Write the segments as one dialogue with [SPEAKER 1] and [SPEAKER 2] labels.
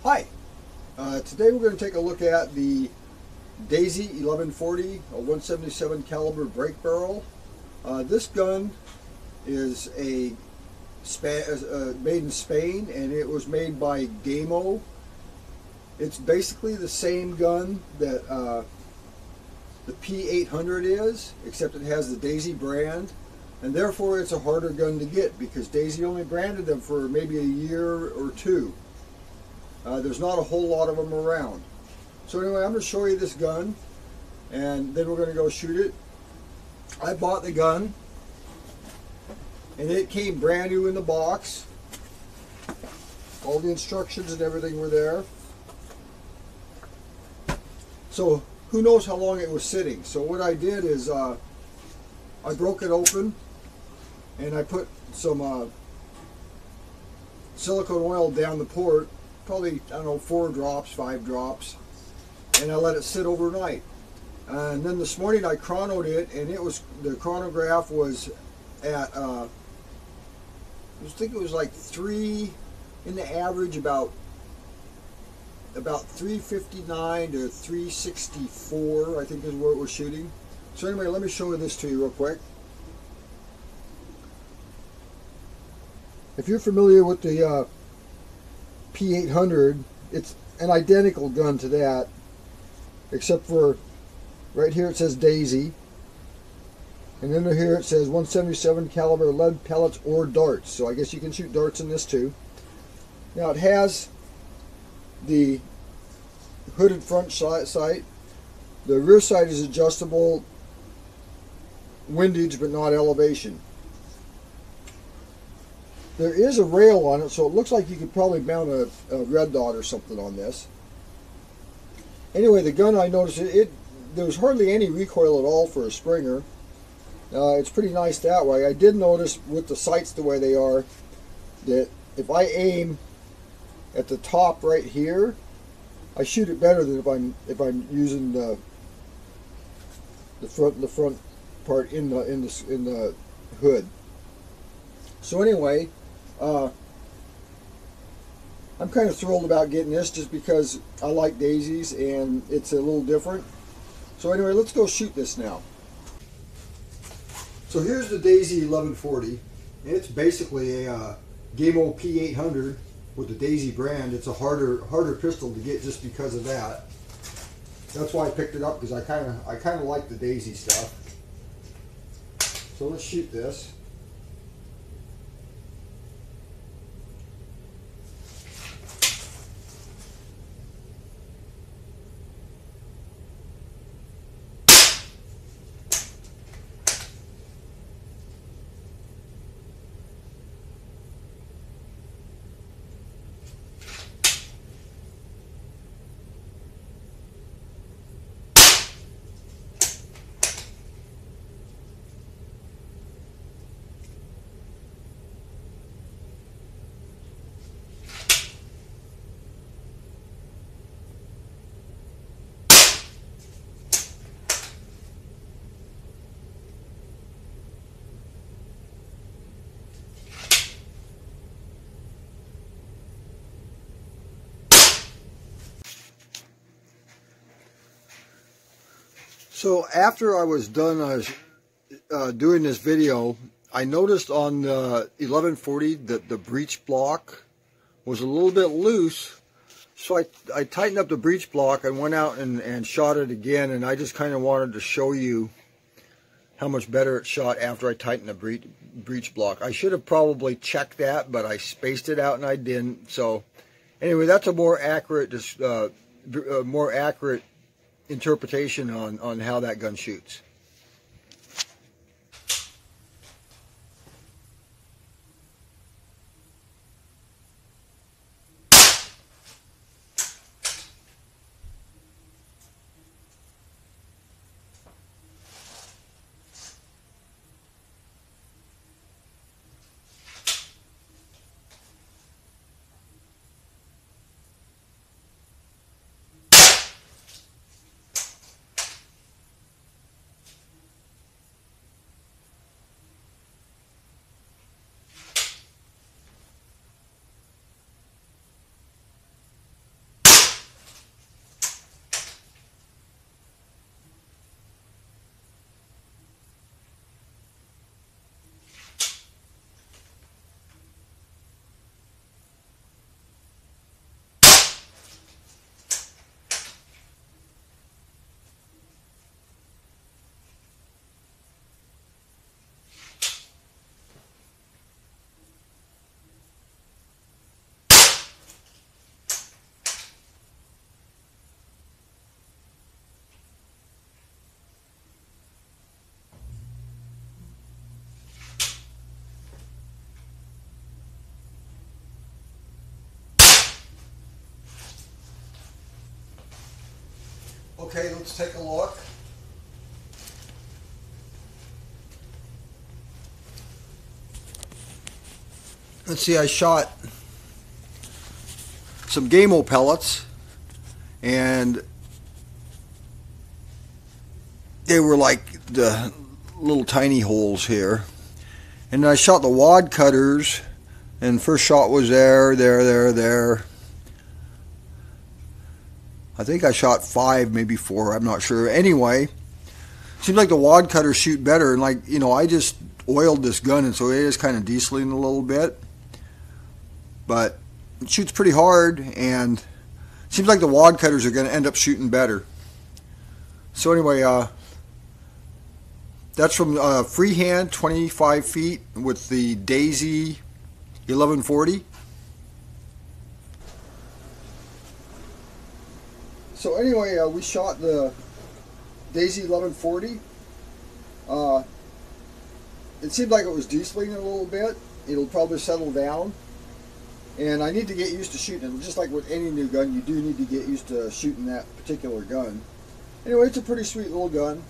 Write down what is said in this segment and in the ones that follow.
[SPEAKER 1] Hi, today we're going to take a look at the Daisy 1140, a 177 caliber brake barrel. This gun is made in Spain, and it was made by Gamo. It's basically the same gun that the P800 is, except it has the Daisy brand, and therefore it's a harder gun to get because Daisy only branded them for maybe a year or two. There's not a whole lot of them around. So anyway, I'm going to show you this gun, and then we're going to go shoot it. I bought the gun, and it came brand new in the box. All the instructions and everything were there. So who knows how long it was sitting. So what I did is I broke it open, and I put some silicone oil down the port, probably, I don't know, 4 drops, 5 drops, and I let it sit overnight. And then this morning I chronoed it, and the chronograph was at I think it was like 3 in the average, about 359 to 364, I think is where it was shooting. So anyway, let me show this to you real quick. If you're familiar with the P800, it's an identical gun to that, except for right here it says Daisy, and then here it says 177 caliber lead pellets or darts. So I guess you can shoot darts in this too. Now it has the hooded front sight. The rear sight is adjustable windage but not elevation. There is a rail on it, so it looks like you could probably mount a red dot or something on this. Anyway, the gun, I noticed there was hardly any recoil at all for a Springer. It's pretty nice that way. I did notice with the sights the way they are that if I aim at the top right here, I shoot it better than if I'm using the front part in the hood. So anyway, I'm kind of thrilled about getting this just because I like daisies and it's a little different. So anyway, let's go shoot this now. So here's the Daisy 1140. It's basically a Gamo P800 with the Daisy brand. It's a harder pistol to get just because of that. That's why I picked it up, because I kind of like the Daisy stuff. So let's shoot this. So after I was done doing this video, I noticed on the 1140 that the breech block was a little bit loose. So I tightened up the breech block and went out and shot it again, and I just kind of wanted to show you how much better it shot after I tightened the breech block. I should have probably checked that, but I spaced it out and I didn't. So anyway, that's a more accurate interpretation on how that gun shoots. Okay, let's take a look. Let's see, I shot some Gamo pellets, and they were like the little tiny holes here. And then I shot the wad cutters, and first shot was there. I think I shot 5, maybe 4, I'm not sure. Anyway, seems like the wad cutters shoot better, and like, you know, I just oiled this gun, and so it is kind of dieseling a little bit. But it shoots pretty hard, and it seems like the wad cutters are going to end up shooting better. So anyway, that's from freehand 25 feet with the Daisy 1140. So anyway, we shot the Daisy 1140. It seemed like it was dieseling a little bit. It'll probably settle down. And I need to get used to shooting it. Just like with any new gun, you do need to get used to shooting that particular gun. Anyway, it's a pretty sweet little gun.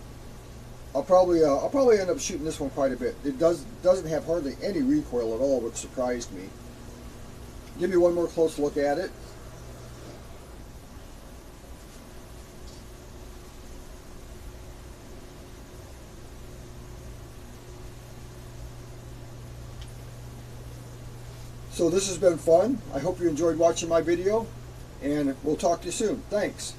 [SPEAKER 1] I'll probably end up shooting this one quite a bit. It doesn't have hardly any recoil at all, which surprised me. Give you one more close look at it. So this has been fun. I hope you enjoyed watching my video, and we'll talk to you soon. Thanks.